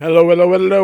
Hello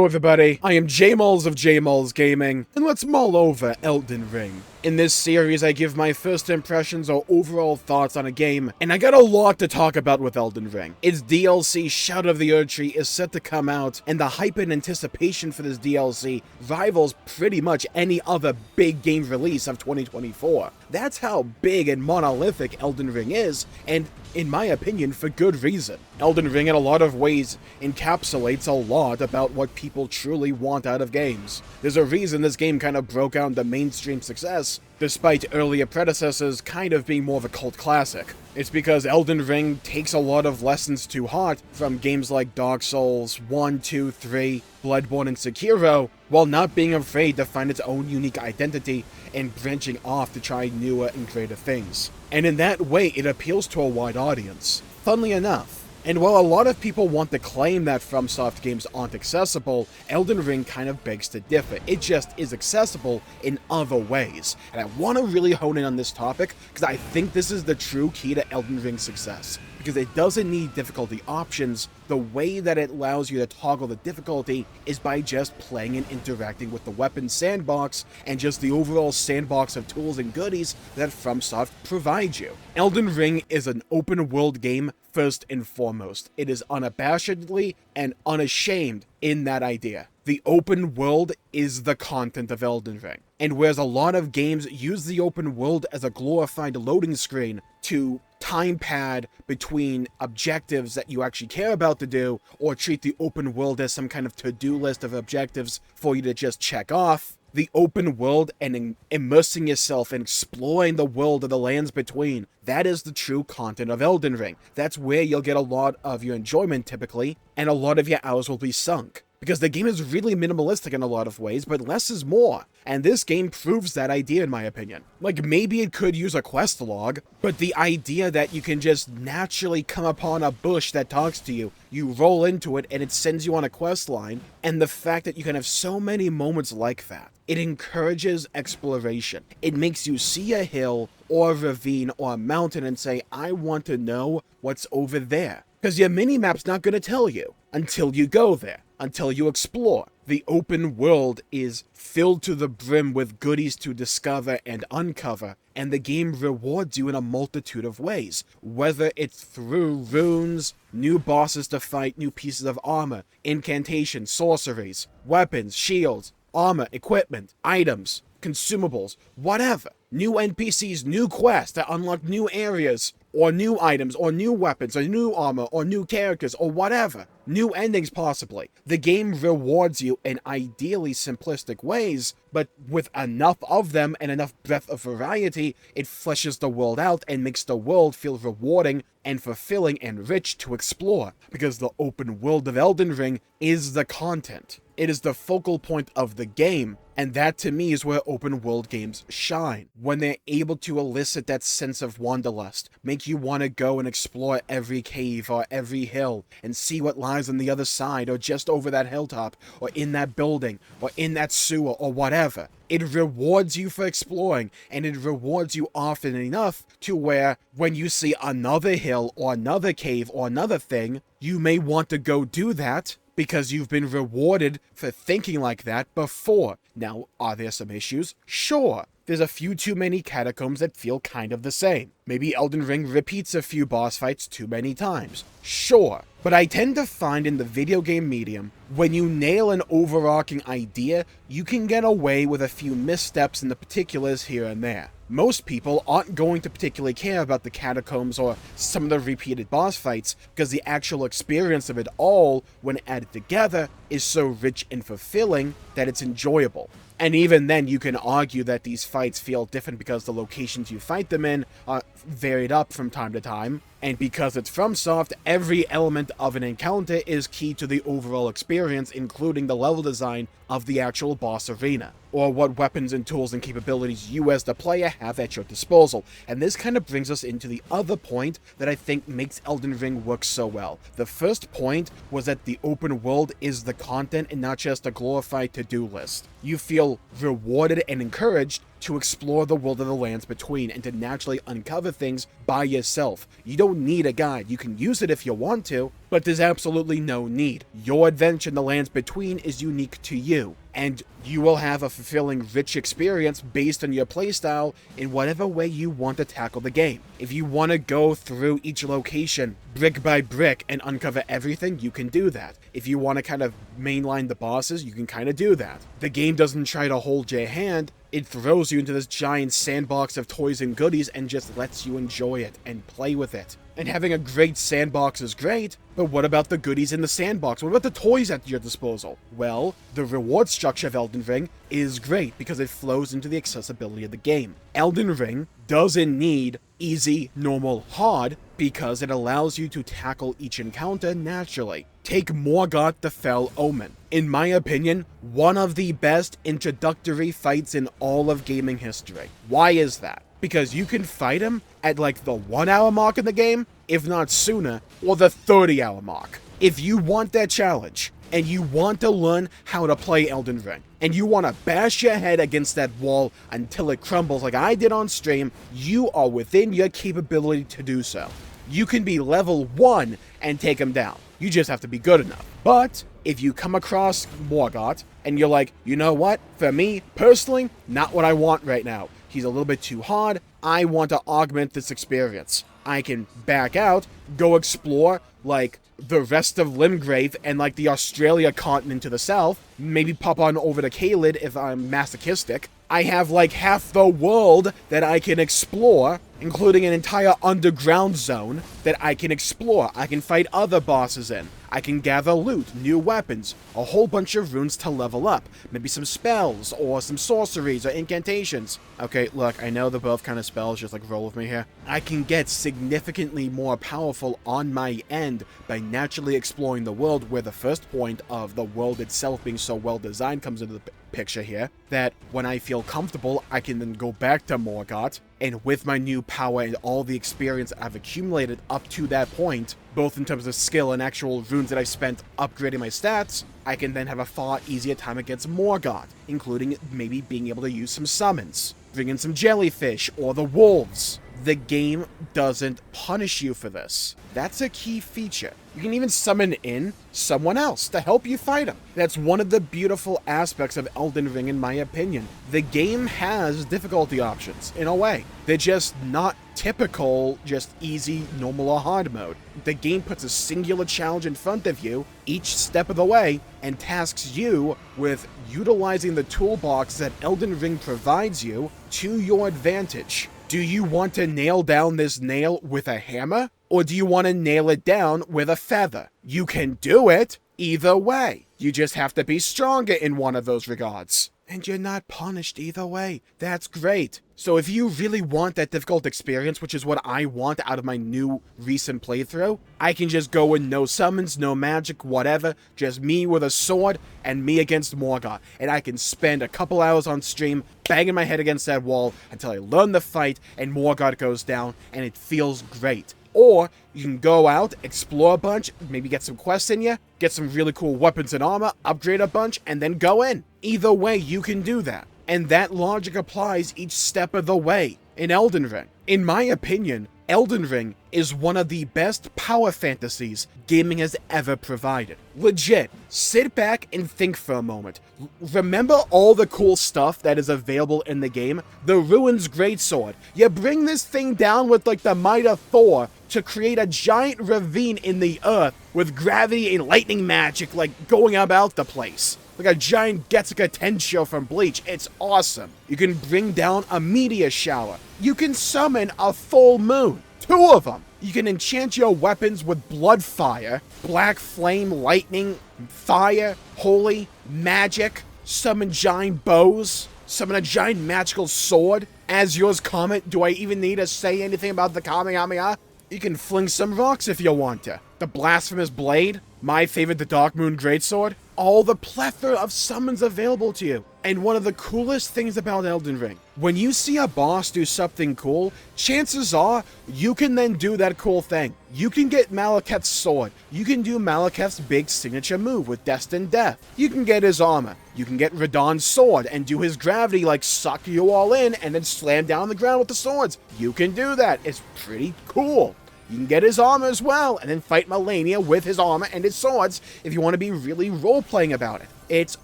everybody, I am Jmulls of Jmulls Gaming, and let's mull over Elden Ring. In this series I give my first impressions or overall thoughts on a game, and I got a lot to talk about with Elden Ring. Its DLC, Shout of the Erdtree, is set to come out, and the hype and anticipation for this DLC rivals pretty much any other big game release of 2024. That's how big and monolithic Elden Ring is, and in my opinion, for good reason. Elden Ring in a lot of ways encapsulates a lot about what people truly want out of games. There's a reason this game kind of broke out into mainstream success, despite earlier predecessors kind of being more of a cult classic. It's because Elden Ring takes a lot of lessons to heart from games like Dark Souls 1, 2, 3, Bloodborne, and Sekiro, while not being afraid to find its own unique identity and branching off to try newer and greater things. And in that way, it appeals to a wide audience. Funnily enough, and while a lot of people want to claim that FromSoft games aren't accessible, Elden Ring kind of begs to differ. It just is accessible in other ways. And I want to really hone in on this topic because I think this is the true key to Elden Ring's success. Because it doesn't need difficulty options. The way that it allows you to toggle the difficulty is by just playing and interacting with the weapon sandbox and just the overall sandbox of tools and goodies that FromSoft provides you. Elden Ring is an open world game first and foremost. It is unabashedly and unashamed in that idea. The open world is the content of Elden Ring. And whereas a lot of games use the open world as a glorified loading screen to time pad between objectives that you actually care about to do, or treat the open world as some kind of to-do list of objectives for you to just check off, the open world and immersing yourself and exploring the world of the lands between, that is the true content of Elden Ring. That's where you'll get a lot of your enjoyment typically, and a lot of your hours will be sunk. Because the game is really minimalistic in a lot of ways, but less is more. And this game proves that idea in my opinion. Like, maybe it could use a quest log, but the idea that you can just naturally come upon a bush that talks to you, you roll into it and it sends you on a quest line, and the fact that you can have so many moments like that. It encourages exploration. It makes you see a hill or a ravine or a mountain and say, I want to know what's over there. Because your minimap's not going to tell you until you go there. Until you explore. The open world is filled to the brim with goodies to discover and uncover, and the game rewards you in a multitude of ways, whether it's through runes, new bosses to fight, new pieces of armor, incantations, sorceries, weapons, shields, armor, equipment, items, consumables, whatever. New NPCs, new quests that unlock new areas, or new items, or new weapons, or new armor, or new characters, or whatever. New endings, possibly. The game rewards you in ideally simplistic ways, but with enough of them and enough breadth of variety, it fleshes the world out and makes the world feel rewarding and fulfilling and rich to explore, because the open world of Elden Ring is the content. It is the focal point of the game, and that to me is where open world games shine. When they're able to elicit that sense of wanderlust, make you want to go and explore every cave or every hill and see what lies on the other side, or just over that hilltop, or in that building, or in that sewer, or whatever. It rewards you for exploring, and it rewards you often enough to where when you see another hill or another cave or another thing, you may want to go do that because you've been rewarded for thinking like that before. Now, are there some issues? Sure. There's a few too many catacombs that feel kind of the same. Maybe Elden Ring repeats a few boss fights too many times. Sure. But I tend to find in the video game medium, when you nail an overarching idea, you can get away with a few missteps in the particulars here and there. Most people aren't going to particularly care about the catacombs or some of the repeated boss fights, because the actual experience of it all, when added together, is so rich and fulfilling that it's enjoyable. And even then, you can argue that these fights feel different because the locations you fight them in are varied up from time to time, and because it's FromSoft, every element of an encounter is key to the overall experience, including the level design of the actual boss arena, or what weapons and tools and capabilities you as the player have at your disposal. And this kind of brings us into the other point that I think makes Elden Ring work so well. The first point was that the open world is the content and not just a glorified to-do list. You feel rewarded and encouraged to explore the world of the lands between and to naturally uncover things by yourself. You don't need a guide. You can use it if you want to, but there's absolutely no need. Your adventure in the lands between is unique to you, and you will have a fulfilling, rich experience based on your playstyle in whatever way you want to tackle the game. If you want to go through each location brick by brick and uncover everything, you can do that. If you want to kind of mainline the bosses, you can kind of do that. The game doesn't try to hold your hand. It throws you into this giant sandbox of toys and goodies and just lets you enjoy it and play with it. And having a great sandbox is great, but what about the goodies in the sandbox? What about the toys at your disposal? Well, the reward structure of Elden Ring is great because it flows into the accessibility of the game. Elden Ring doesn't need easy, normal, hard because it allows you to tackle each encounter naturally. Take Morgott the Fell Omen. In my opinion, one of the best introductory fights in all of gaming history. Why is that? Because you can fight him at like the 1 hour mark in the game, if not sooner, or the 30-hour mark. If you want that challenge, and you want to learn how to play Elden Ring, and you want to bash your head against that wall until it crumbles like I did on stream, you are within your capability to do so. You can be level 1 and take him down. You just have to be good enough. But if you come across Morgott and you're like, you know what? For me, personally, not what I want right now. He's a little bit too hard. I want to augment this experience. I can back out, go explore, like, the rest of Limgrave and, like, the Australia continent to the south. Maybe pop on over to Caelid if I'm masochistic. I have, like, half the world that I can explore, including an entire underground zone that I can explore. I can fight other bosses in. I can gather loot, new weapons, a whole bunch of runes to level up, maybe some spells, or some sorceries or incantations. Okay, look, I know they're both kind of spells, just like roll with me here. I can get significantly more powerful on my end by naturally exploring the world, where the first point of the world itself being so well designed comes into the picture here, that when I feel comfortable, I can then go back to Morgott, and with my new power and all the experience I've accumulated up to that point, both in terms of skill and actual runes that I spent upgrading my stats, I can then have a far easier time against Morgott, including maybe being able to use some summons, bring in some jellyfish, or the wolves. The game doesn't punish you for this. That's a key feature. You can even summon in someone else to help you fight him. That's one of the beautiful aspects of Elden Ring, in my opinion. The game has difficulty options, in a way. They're just not typical, just easy, normal, or hard mode. The game puts a singular challenge in front of you each step of the way and tasks you with utilizing the toolbox that Elden Ring provides you to your advantage. Do you want to nail down this nail with a hammer? Or do you want to nail it down with a feather? You can do it either way. You just have to be stronger in one of those regards. And you're not punished either way. That's great. So if you really want that difficult experience, which is what I want out of my new recent playthrough, I can just go in no summons, no magic, whatever, just me with a sword and me against Morgott. And I can spend a couple hours on stream banging my head against that wall until I learn the fight and Morgott goes down, and it feels great. Or you can go out, explore a bunch, maybe get some quests in you, get some really cool weapons and armor, upgrade a bunch, and then go in. Either way, you can do that. And that logic applies each step of the way in Elden Ring. In my opinion, Elden Ring is one of the best power fantasies gaming has ever provided. Legit, sit back and think for a moment. Remember all the cool stuff that is available in the game? The Ruin's Greatsword. You bring this thing down with like the might of Thor to create a giant ravine in the earth with gravity and lightning magic like going about the place. Like a giant Getsuka Tensho from Bleach. It's awesome. You can bring down a meteor shower. You can summon a full moon. 2 of them. You can enchant your weapons with blood fire, black flame, lightning, fire, holy, magic, summon giant bows, summon a giant magical sword. As yours comment, do I even need to say anything about the Kamehameha? You can fling some rocks if you want to. The Blasphemous Blade, my favorite, the Dark Moon Greatsword. All the plethora of summons available to you. And one of the coolest things about Elden Ring, when you see a boss do something cool, chances are you can then do that cool thing. You can get Malekith's sword. You can do Malekith's big signature move with Destined Death. You can get his armor. You can get Radahn's sword and do his gravity like suck you all in and then slam down the ground with the swords. You can do that. It's pretty cool. You can get his armor as well, and then fight Malenia with his armor and his swords if you want to be really role-playing about it. It's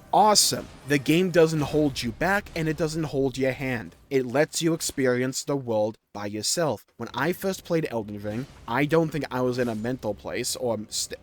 awesome. The game doesn't hold you back, and it doesn't hold your hand. It lets you experience the world by yourself. When I first played Elden Ring, I don't think I was in a mental place, or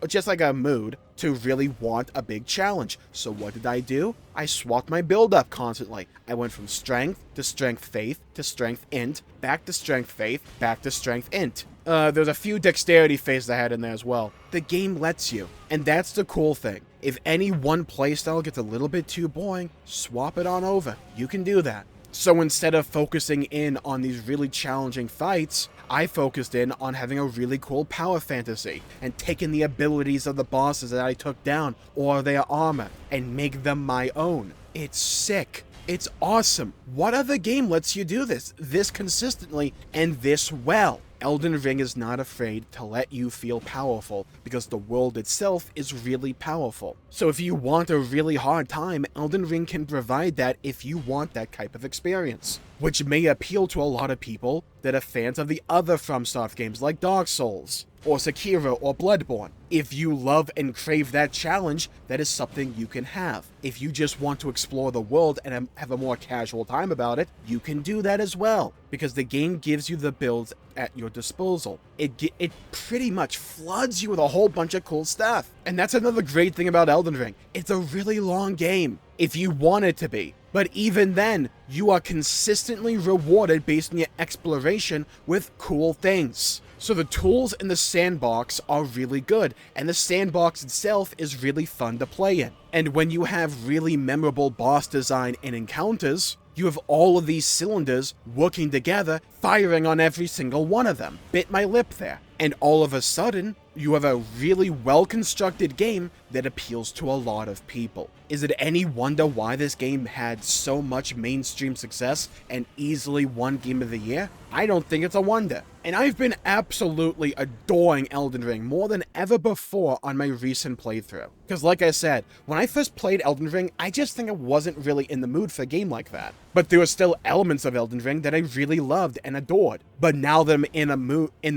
just like a mood, to really want a big challenge. So what did I do? I swapped my build up constantly. I went from strength to strength faith to strength int, back to strength faith, back to strength int. There's a few dexterity phases I had in there as well. The game lets you, and that's the cool thing. If any one playstyle gets a little bit too boring, swap it on over. You can do that. So instead of focusing in on these really challenging fights, I focused in on having a really cool power fantasy and taking the abilities of the bosses that I took down or their armor and make them my own. It's sick. It's awesome. What other game lets you do this consistently and this well? Elden Ring is not afraid to let you feel powerful because the world itself is really powerful. So if you want a really hard time, Elden Ring can provide that if you want that type of experience, which may appeal to a lot of people that are fans of the other FromSoft games like Dark Souls, or Sekiro, or Bloodborne. If you love and crave that challenge, that is something you can have. If you just want to explore the world and have a more casual time about it, you can do that as well, because the game gives you the builds at your disposal. It pretty much floods you with a whole bunch of cool stuff. And that's another great thing about Elden Ring. It's a really long game, if you want it to be. But even then, you are consistently rewarded based on your exploration with cool things. So the tools in the sandbox are really good, and the sandbox itself is really fun to play in. And when you have really memorable boss design and encounters, you have all of these cylinders working together, firing on every single one of them. Bit my lip there. And all of a sudden, you have a really well-constructed game that appeals to a lot of people. Is it any wonder why this game had so much mainstream success and easily won Game of the Year? I don't think it's a wonder. And I've been absolutely adoring Elden Ring more than ever before on my recent playthrough. Because like I said, when I first played Elden Ring, I just think I wasn't really in the mood for a game like that. But there were still elements of Elden Ring that I really loved and adored. But now that I'm in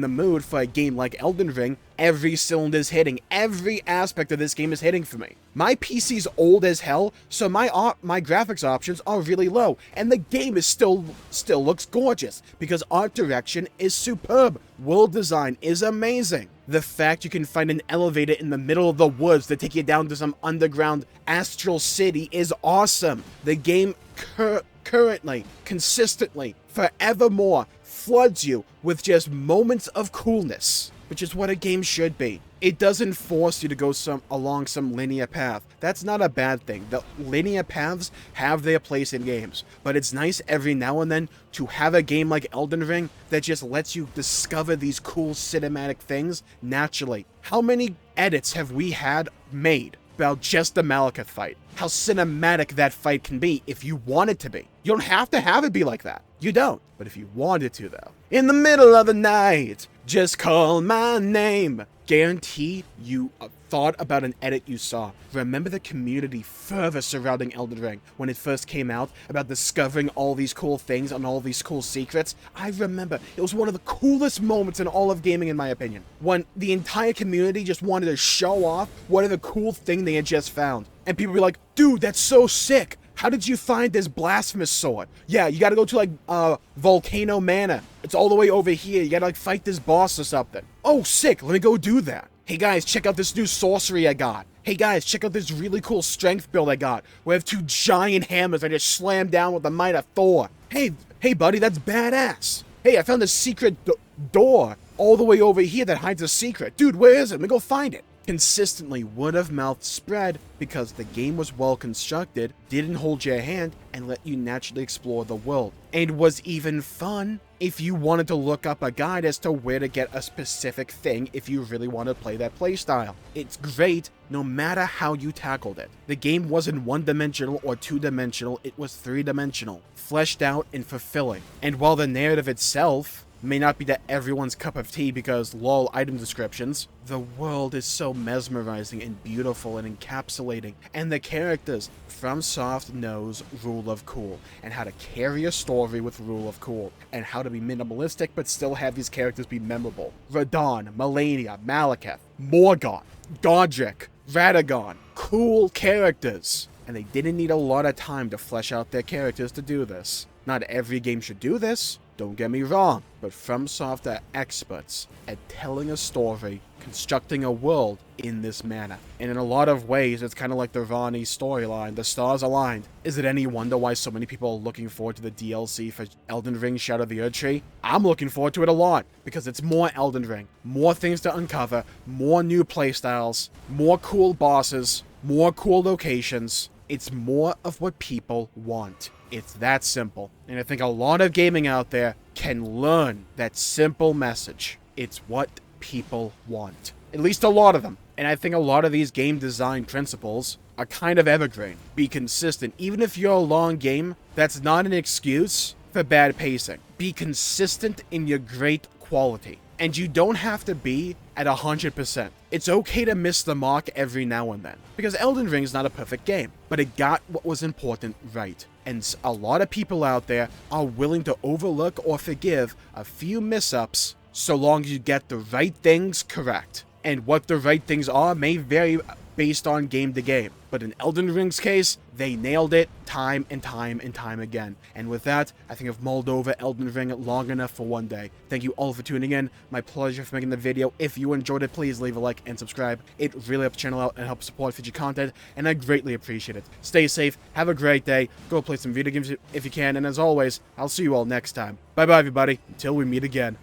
the mood for a game like Elden Ring, every cylinder's hitting. Every aspect of this game is hitting for me. My PC's old as hell, so my graphics options are really low, and the game is still looks gorgeous because art direction is superb. World design is amazing. The fact you can find an elevator in the middle of the woods to take you down to some underground astral city is awesome. The game currently, consistently, forevermore floods you with just moments of coolness, which is what a game should be. It doesn't force you to go along some linear path. That's not a bad thing. The linear paths have their place in games, but it's nice every now and then to have a game like Elden Ring that just lets you discover these cool cinematic things naturally. How many edits have we had made about just the Malekith fight? How cinematic that fight can be if you want it to be. You don't have to have it be like that. You don't. But if you want it to, though. In the middle of the night, just call my name. Guarantee you thought about an edit you saw. Remember the community further surrounding Elden Ring when it first came out, about discovering all these cool things and all these cool secrets? I remember it was one of the coolest moments in all of gaming, in my opinion, when the entire community just wanted to show off whatever cool thing they had just found. And people were like, dude, that's so sick. How did you find this blasphemous sword? Yeah, you gotta go to like Volcano Manor. It's all the way over here. You gotta like fight this boss or something. Oh, sick. Let me go do that. Hey guys, check out this new sorcery I got. Hey guys, check out this really cool strength build I got. We have 2 giant hammers I just slammed down with the might of Thor. Hey buddy, that's badass. Hey, I found a secret door all the way over here that hides a secret. Dude, where is it? Let me go find it. Consistently, word of mouth spread because the game was well constructed, didn't hold your hand, and let you naturally explore the world. And was even fun if you wanted to look up a guide as to where to get a specific thing if you really want to play that playstyle. It's great no matter how you tackled it. The game wasn't one-dimensional or two-dimensional, it was three-dimensional, fleshed out and fulfilling. And while the narrative itself may not be to everyone's cup of tea because lol item descriptions, the world is so mesmerizing and beautiful and encapsulating, and the characters, FromSoft knows rule of cool, and how to carry a story with rule of cool, and how to be minimalistic but still have these characters be memorable. Radon, Melania, Malekith, Morgoth, Godric, Radagon, cool characters. And they didn't need a lot of time to flesh out their characters to do this. Not every game should do this, don't get me wrong, but FromSoft are experts at telling a story, constructing a world in this manner. And in a lot of ways, it's kind of like the Ronnie storyline, the stars aligned. Is it any wonder why so many people are looking forward to the DLC for Elden Ring Shadow of the Erdtree? I'm looking forward to it a lot, because it's more Elden Ring, more things to uncover, more new playstyles, more cool bosses, more cool locations. It's more of what people want. It's that simple. And I think a lot of gaming out there can learn that simple message. It's what people want. At least a lot of them. And I think a lot of these game design principles are kind of evergreen. Be consistent. Even if you're a long game, that's not an excuse for bad pacing. Be consistent in your great quality. And you don't have to be at 100%. It's okay to miss the mark every now and then, because Elden Ring is not a perfect game, but it got what was important right. And a lot of people out there are willing to overlook or forgive a few mess-ups so long as you get the right things correct. And what the right things are may vary based on game to game. But in Elden Ring's case, they nailed it time and time and time again. And with that, I think I've mulled over Elden Ring long enough for one day. Thank you all for tuning in. My pleasure for making the video. If you enjoyed it, please leave a like and subscribe. It really helps the channel out and helps support future content, and I greatly appreciate it. Stay safe, have a great day, go play some video games if you can, and as always, I'll see you all next time. Bye-bye, everybody, until we meet again.